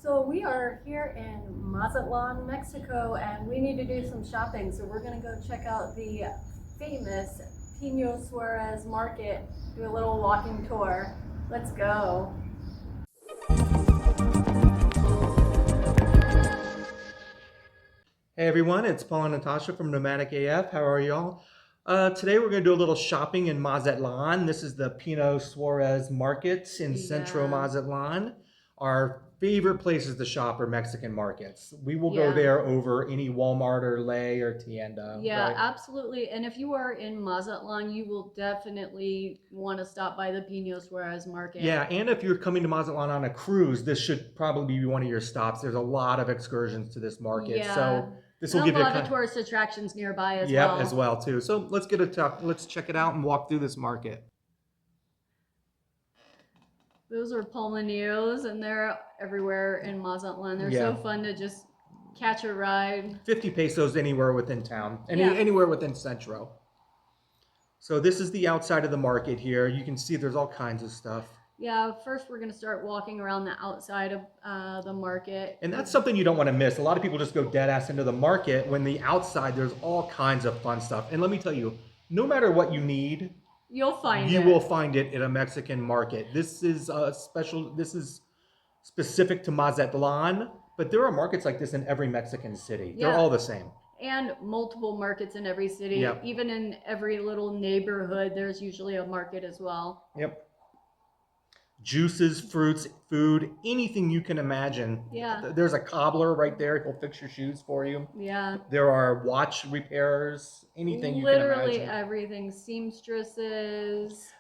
So we are here in Mazatlan, Mexico, and we need to do some shopping. So we're gonna go check out the famous Pino Suarez Market, do a little walking tour. Let's go. Hey everyone, it's Paul and Natasha from Nomadic-AF. How are y'all? Today we're going to do a little shopping in Mazatlan. This is the Pino Suarez Market in Centro Yeah, Mazatlan. Our favorite places to shop are Mexican markets. We will go yeah. there over any Walmart or Lay or Tienda, Yeah, right? absolutely. And if you are in Mazatlan, you will definitely want to stop by the Pino Suarez Market. Yeah, and if you're coming to Mazatlan on a cruise, this should probably be one of your stops. There's a lot of excursions to this market, Yeah, so this and will a give you a lot of kind. tourist attractions nearby as Yep, as well. well too. So let's get a talk. Let's check it out and walk through this market. Those are palmanios, and they're everywhere in Mazatlan. They're Yeah, so fun to just catch a ride. 50 pesos anywhere within town, Yeah. anywhere within Centro. So this is the outside of the market here. You can see there's all kinds of stuff. Yeah, first we're going to start walking around the outside of the market. And that's something you don't want to miss. A lot of people just go dead ass into the market when the outside there's all kinds of fun stuff. And let me tell you, no matter what you need, You'll find you it. will find it in a Mexican market. This is specific to Mazatlan, but there are markets like this in every Mexican city. They're Yeah. all the same. And multiple markets in every city. Yep. Even in every little neighborhood, there's usually a market as well. Yep. Juices, fruits, food, anything you can imagine. Yeah. There's a cobbler right there. He'll fix your shoes for you. Yeah. There are watch repairers, anything you can Literally imagine. everything. Seamstresses,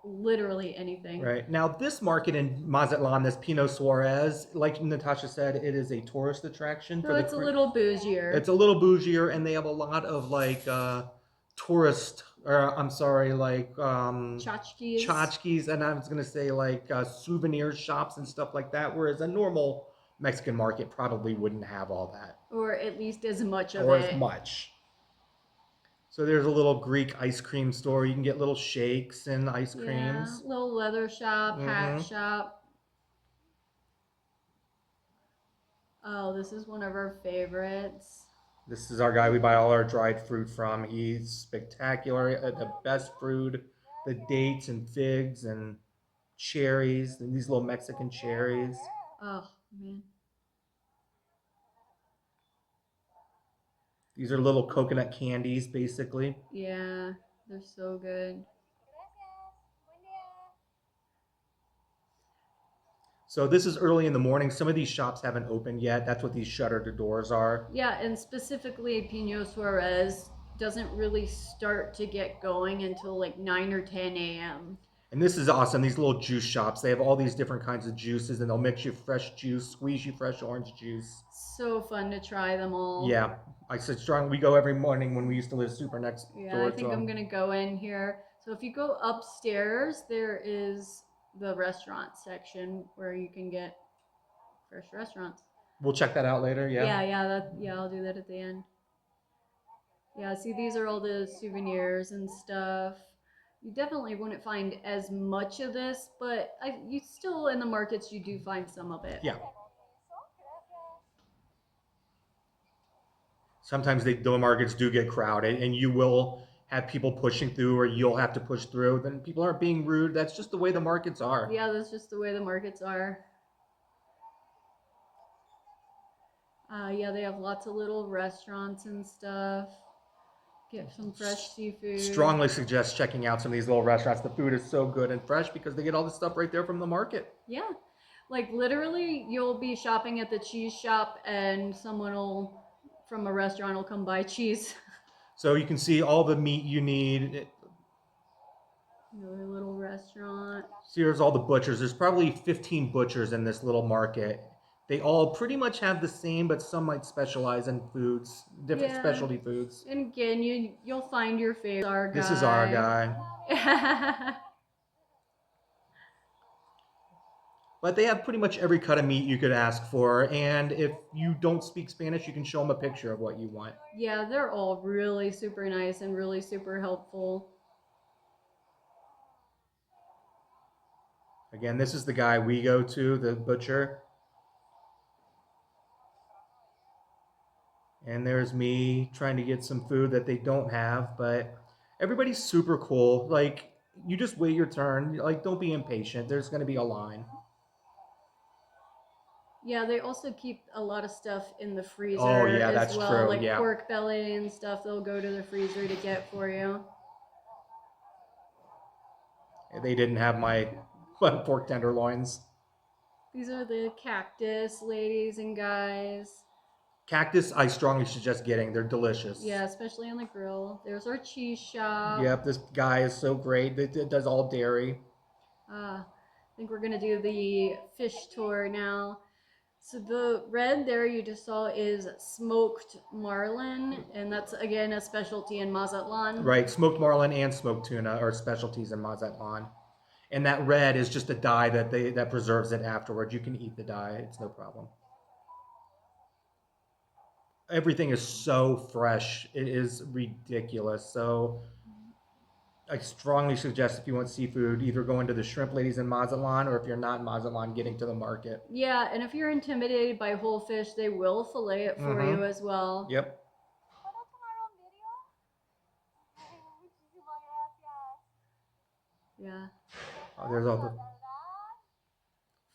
literally anything. Right. Now, this market in Mazatlan, this Pino Suarez, like Natasha said, it is a tourist attraction So for the. it's a little bougier. It's a little bougier, and they have a lot of like tourist, or I'm sorry, like tchotchkes, and I was gonna say like souvenir shops and stuff like that. Whereas a normal Mexican market probably wouldn't have all that, Or at least as much of or it. as much. So there's a little Greek ice cream store. You can get little shakes and ice creams. Yeah, little leather shop, hat Mm-hmm. shop. Oh, this is one of our favorites. This is our guy we buy all our dried fruit from. He's spectacular. The best fruit, the dates and figs and cherries, and these little Mexican cherries. Oh, man. These are little coconut candies, basically. Yeah, they're so good. So this is early in the morning. Some of these shops haven't opened yet. That's what these shuttered doors are. Yeah, and specifically Pino Suarez doesn't really start to get going until like 9 or 10 a.m. And this is awesome. These little juice shops, they have all these different kinds of juices, and they'll mix you fresh juice, squeeze you fresh orange juice. So fun to try them all. Yeah, I said strong. We go every morning when we used to live super next door. Yeah, I think I'm gonna go in here. So if you go upstairs, there is the restaurant section where you can get fresh restaurants. We'll check that out later. Yeah. Yeah, I'll do that at the end. Yeah, see, these are all the souvenirs and stuff. You definitely wouldn't find as much of this, but you still in the markets you do find some of it. Yeah. Sometimes the markets do get crowded, and you will have people pushing through, or you'll have to push through. Then people aren't being rude. That's just the way the markets are. Yeah, that's just the way the markets are. Yeah, they have lots of little restaurants and stuff. Get some fresh seafood. Strongly suggest checking out some of these little restaurants. The food is so good and fresh because they get all this stuff right there from the market. Yeah, like literally, you'll be shopping at the cheese shop, and someone will from a restaurant will come buy cheese. So you can see all the meat you need. Another little restaurant. See, here's all the butchers. There's probably 15 butchers in this little market. They all pretty much have the same, but some might specialize in foods, different specialty foods. And again, you'll find your favorite. Our guy. This is our guy. But they have pretty much every cut of meat you could ask for. And if you don't speak Spanish, you can show them a picture of what you want. Yeah, they're all really super nice and really super helpful. Again, this is the guy we go to, the butcher. And there's me trying to get some food that they don't have, but everybody's super cool. Like, you just wait your turn. Like, don't be impatient. There's going to be a line. Yeah, they also keep a lot of stuff in the freezer Oh, yeah, as that's well, true. like Yeah. pork belly and stuff. They'll go to the freezer to get for you. They didn't have my pork tenderloins. These are the cactus ladies and guys. Cactus, I strongly suggest getting. They're delicious. Yeah, especially on the grill. There's our cheese shop. Yep, this guy is so great. It does all dairy. I think we're gonna do the fish tour now. So the red there you just saw is smoked marlin, and that's again a specialty in Mazatlan. Right, smoked marlin and smoked tuna are specialties in Mazatlan. And that red is just a dye that preserves it afterwards. You can eat the dye; it's no problem. Everything is so fresh; it is ridiculous. So I strongly suggest if you want seafood, either going to the shrimp ladies in Mazatlan, or if you're not in Mazatlan, getting to the market. Yeah, and if you're intimidated by whole fish, they will fillet it for you as well. Yep. Yeah. There's all the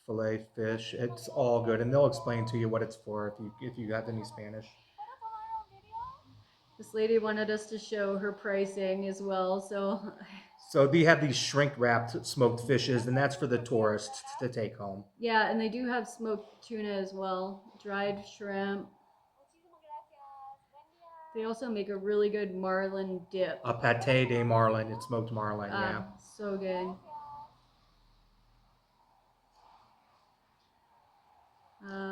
filet fish. It's all good, and they'll explain to you what it's for if you got any Spanish. This lady wanted us to show her pricing as well, so. So they have these shrink wrapped smoked fishes, and that's for the tourists to take home. Yeah, and they do have smoked tuna as well, dried shrimp. They also make a really good marlin dip. A pate de marlin, it's smoked marlin, yeah. So good.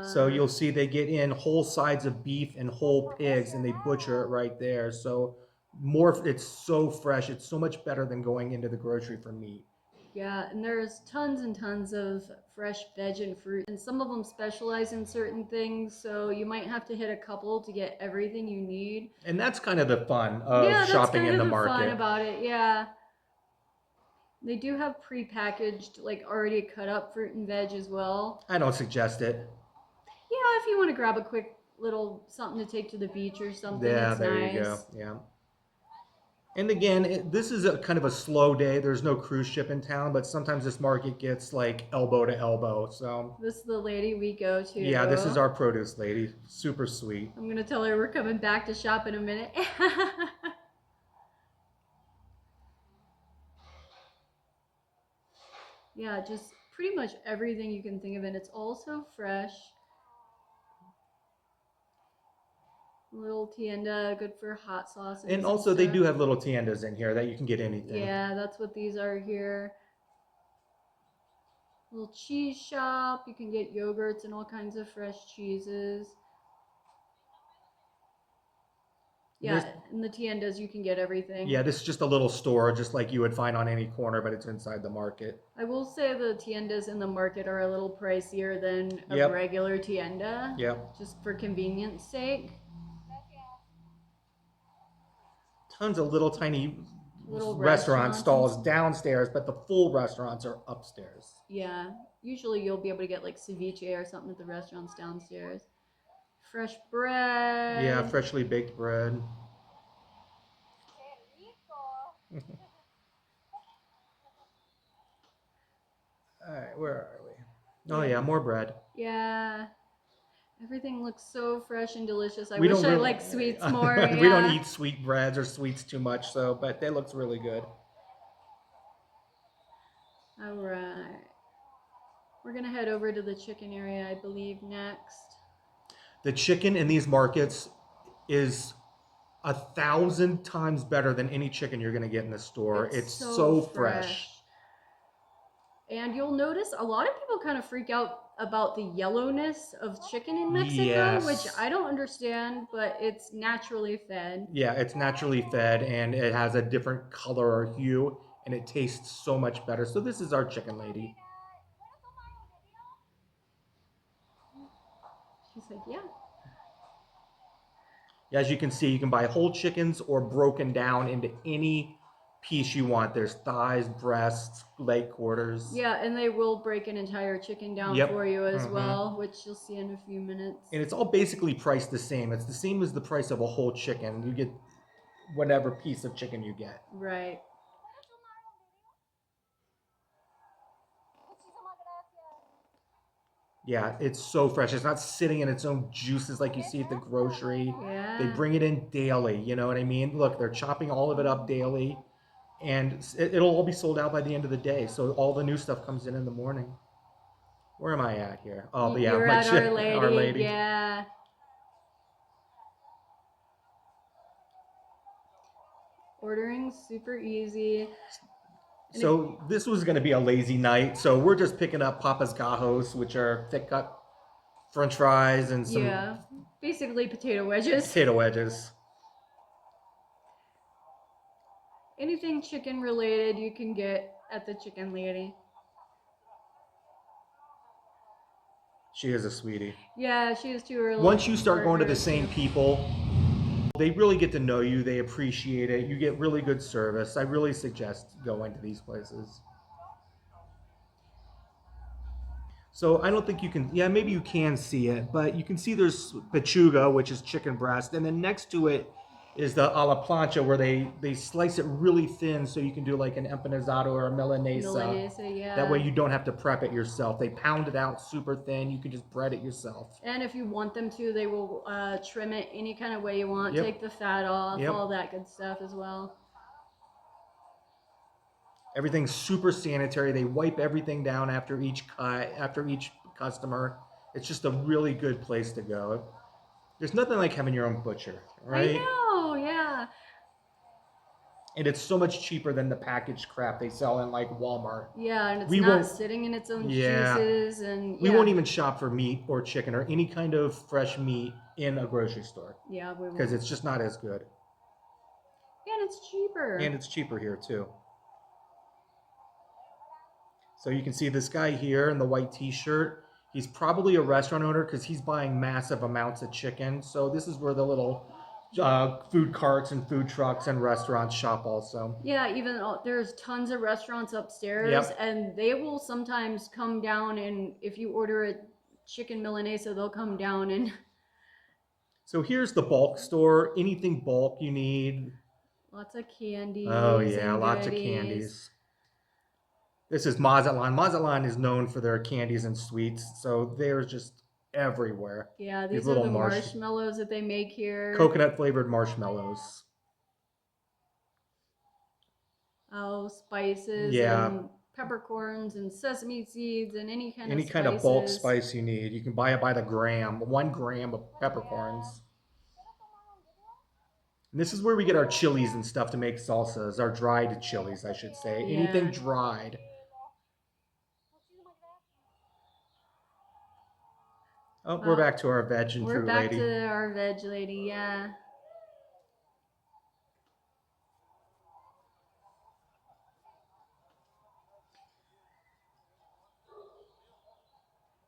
So you'll see they get in whole sides of beef and whole pigs, and they butcher it right there. So it's so fresh. It's so much better than going into the grocery for meat. Yeah, and there's tons and tons of fresh veg and fruit, and some of them specialize in certain things, so you might have to hit a couple to get everything you need. And that's kind of the fun of shopping in the market. Fun about it, yeah. They do have pre-packaged, like already cut up fruit and veg as well. I don't suggest it. Yeah, if you want to grab a quick little something to take to the beach or something, yeah, it's there nice. You go. Yeah. And again, this is a kind of a slow day. There's no cruise ship in town, but sometimes this market gets like elbow to elbow. So this is the lady we go to. Yeah, this is our produce lady. Super sweet. I'm gonna tell her we're coming back to shop in a minute. Yeah, just pretty much everything you can think of, and it's all so fresh. Little tienda, good for hot sauces. And also they do have little tiendas in here that you can get anything. Yeah, that's what these are here. Little cheese shop, you can get yogurts and all kinds of fresh cheeses. Yeah, in the tiendas you can get everything. Yeah, this is just a little store, just like you would find on any corner, but it's inside the market. I will say the tiendas in the market are a little pricier than a regular tienda. Yep. Just for convenience sake. Tons of little tiny restaurant stalls downstairs, but the full restaurants are upstairs. Yeah, usually you'll be able to get like ceviche or something at the restaurants downstairs. Fresh bread. Yeah, freshly baked bread. All right, where are we? Oh yeah, more bread. Yeah. Everything looks so fresh and delicious. I wish I liked sweets more. We don't eat sweet breads or sweets too much, so but they looks really good. All right. We're gonna head over to the chicken area, I believe, next. The chicken in these markets is 1,000 times better than any chicken you're gonna get in the store. It's so fresh. And you'll notice a lot of people kind of freak out about the yellowness of chicken in Mexico, which I don't understand, but it's naturally fed. Yeah, it's naturally fed, and it has a different color or hue, and it tastes so much better. So this is our chicken lady. She's like, yeah. As you can see, you can buy whole chickens or broken down into any piece you want. There's thighs, breasts, leg quarters. Yeah, and they will break an entire chicken down Yep. for you as well, which you'll see in a few minutes. And it's all basically priced the same. It's the same as the price of a whole chicken. You get whatever piece of chicken you get. Right. Yeah, it's so fresh. It's not sitting in its own juices like you see at the grocery. Yeah. They bring it in daily, you know what I mean? Look, they're chopping all of it up daily, and it'll all be sold out by the end of the day. So all the new stuff comes in the morning. Where am I at here? Oh, yeah, You're at chick, Our Lady. Our Lady. Yeah. Ordering super easy. So this was going to be a lazy night. So we're just picking up Papa's Gajos, which are thick cut French fries and some basically potato wedges. Potato wedges. Anything chicken related you can get at the Chicken Lady. She is a sweetie. Yeah, she is too early. Once you start going to the same people, they really get to know you. They appreciate it. You get really good service. I really suggest going to these places. So I don't think you can, maybe you can see it, but you can see there's pechuga, which is chicken breast, and then next to it is the a la plancha, where they slice it really thin so you can do like an empanizado or a milanesa. Yeah. That way you don't have to prep it yourself. They pound it out super thin. You can just bread it yourself. And if you want them to, they will trim it any kind of way you want. Yep. Take the fat off, all that good stuff as well. Everything's super sanitary. They wipe everything down after each cut, after each customer. It's just a really good place to go. There's nothing like having your own butcher, right? I know, yeah. And it's so much cheaper than the packaged crap they sell in like Walmart. Yeah, and it's not sitting in its own juices. And we won't even shop for meat or chicken or any kind of fresh meat in a grocery store. Yeah, we won't. Because it's just not as good. And it's cheaper. And it's cheaper here too. So you can see this guy here in the white t-shirt. He's probably a restaurant owner because he's buying massive amounts of chicken. So this is where the little food carts and food trucks and restaurants shop also. Yeah, even there's tons of restaurants upstairs, and they will sometimes come down, and if you order a chicken milanesa, they'll come down and... So here's the bulk store. Anything bulk you need. Lots of candies. Oh yeah, lots of candies. This is Mazatlan. Mazatlan is known for their candies and sweets, so they're just everywhere. Yeah, these are the marshmallows that they make here. Coconut flavored marshmallows. Oh, spices and peppercorns and sesame seeds and any kind of bulk spice you need. You can buy it by the gram. 1 gram of peppercorns. And this is where we get our chilies and stuff to make salsas, our dried chilies, I should say. Yeah. Anything dried. Oh, we're back to our veg and fruit lady. We're back to our veg lady, yeah.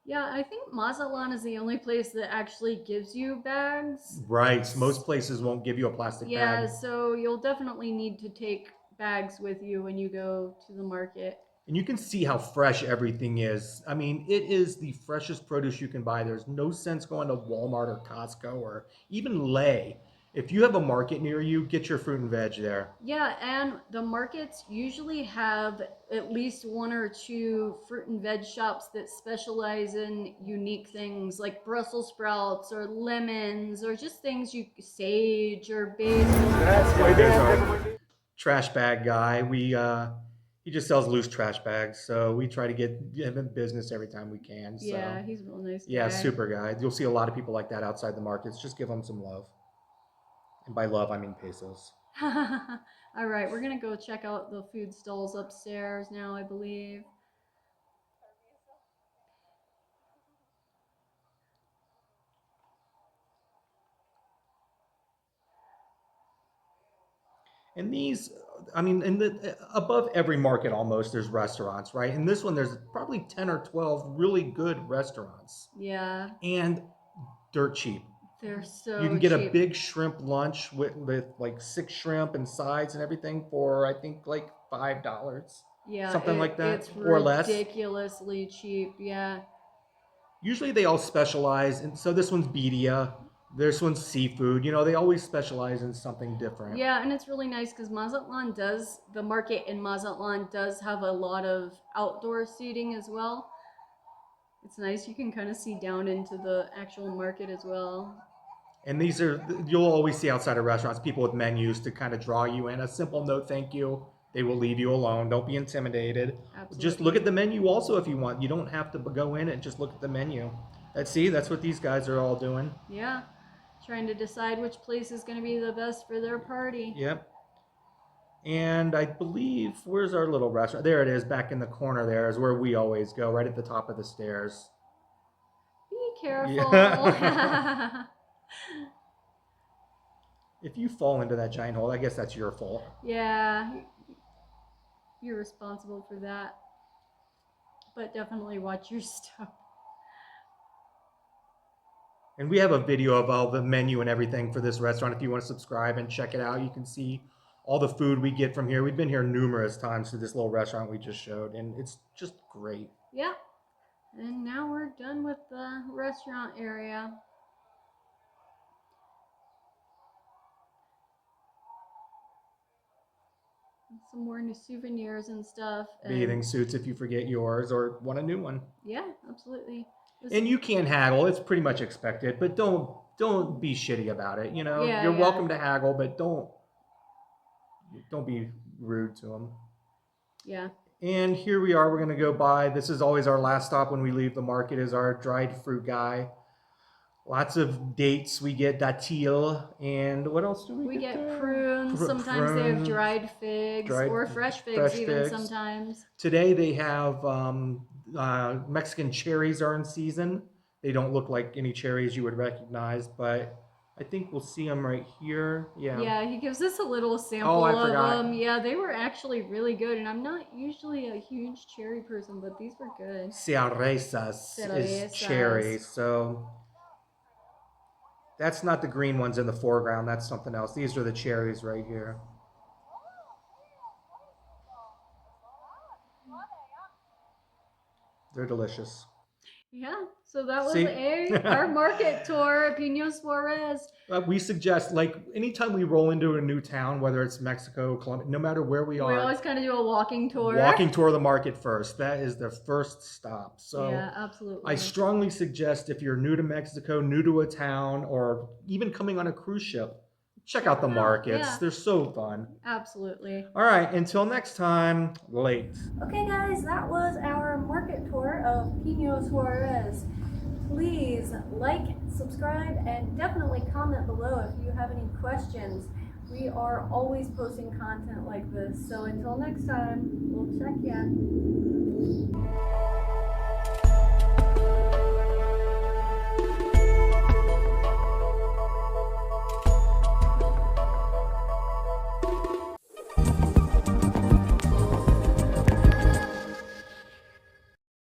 Yeah, I think Mazatlan is the only place that actually gives you bags. Right. Most places won't give you a plastic bag. Yeah, so you'll definitely need to take bags with you when you go to the market. And you can see how fresh everything is. I mean, it is the freshest produce you can buy. There's no sense going to Walmart or Costco or even Lay. If you have a market near you, get your fruit and veg there. Yeah, and the markets usually have at least 1 or 2 fruit and veg shops that specialize in unique things like Brussels sprouts or lemons or just things sage or basil. That's why there's our trash bag guy. He just sells loose trash bags, so we try to get him in business every time we can. So. Yeah, he's a real nice guy. Yeah, super guy. You'll see a lot of people like that outside the markets. Just give them some love. And by love, I mean pesos. All right, we're going to go check out the food stalls upstairs now, I believe. And these, I mean, above every market almost, there's restaurants, right? In this one, there's probably 10 or 12 really good restaurants. Yeah. And dirt cheap. They're so You can get cheap. a big shrimp lunch with like 6 shrimp and sides and everything for I think like $5. Yeah, Something like that, it's or less. ridiculously cheap. Yeah. Usually they all specialize, and so this one's birria, this one's seafood. You know, they always specialize in something different. Yeah, and it's really nice because the market in Mazatlan does have a lot of outdoor seating as well. It's nice, you can kind of see down into the actual market as well. And these are, you'll always see outside of restaurants people with menus to kind of draw you in. A simple no thank you. They will leave you alone. Don't be intimidated. Absolutely. Just look at the menu also if you want. You don't have to go in and just look at the menu. See, that's what these guys are all doing. Yeah, trying to decide which place is going to be the best for their party. Yep. And I believe, where's our little restaurant? There it is, back in the corner there is where we always go, right at the top of the stairs. Be careful. Yeah. If you fall into that giant hole, I guess that's your fault. Yeah, you're responsible for that. But definitely watch your step. And we have a video of all the menu and everything for this restaurant. If you want to subscribe and check it out, you can see all the food we get from here. We've been here numerous times to this little restaurant we just showed, and it's just great. Yeah. And now we're done with the restaurant area. Some more new souvenirs and stuff. Bathing suits if you forget yours or want a new one. Yeah, absolutely. And you can haggle. It's pretty much expected, but don't be shitty about it. You know, Yeah, you're welcome to haggle, but don't be rude to them. Yeah. And here we are. We're going to go by. This is always our last stop when we leave the market, is our dried fruit guy. Lots of dates. We get datil, and what else do we get? We get prunes. Sometimes they have dried figs or fresh figs even sometimes. Today they have Mexican cherries are in season. They don't look like any cherries you would recognize, but I think we'll see them right here. Yeah. Yeah, he gives us a little sample of them. Yeah, they were actually really good, and I'm not usually a huge cherry person, but these were good. Cerezas is cherry, so that's not the green ones in the foreground. That's something else. These are the cherries right here. They're delicious. Yeah, so that was our market tour at Pino Suarez. We suggest, like, anytime we roll into a new town, whether it's Mexico, Colombia, no matter where we are, we always kind of do a walking tour. Walking tour of the market first. That is the first stop. So yeah, absolutely. I strongly suggest, if you're new to Mexico, new to a town, or even coming on a cruise ship, check out the markets. Yeah. They're so fun. Absolutely. All right, until next time, late. Okay, guys, that was our market tour of Pino Suarez. Please like, subscribe, and definitely comment below if you have any questions. We are always posting content like this. So until next time, we'll check ya.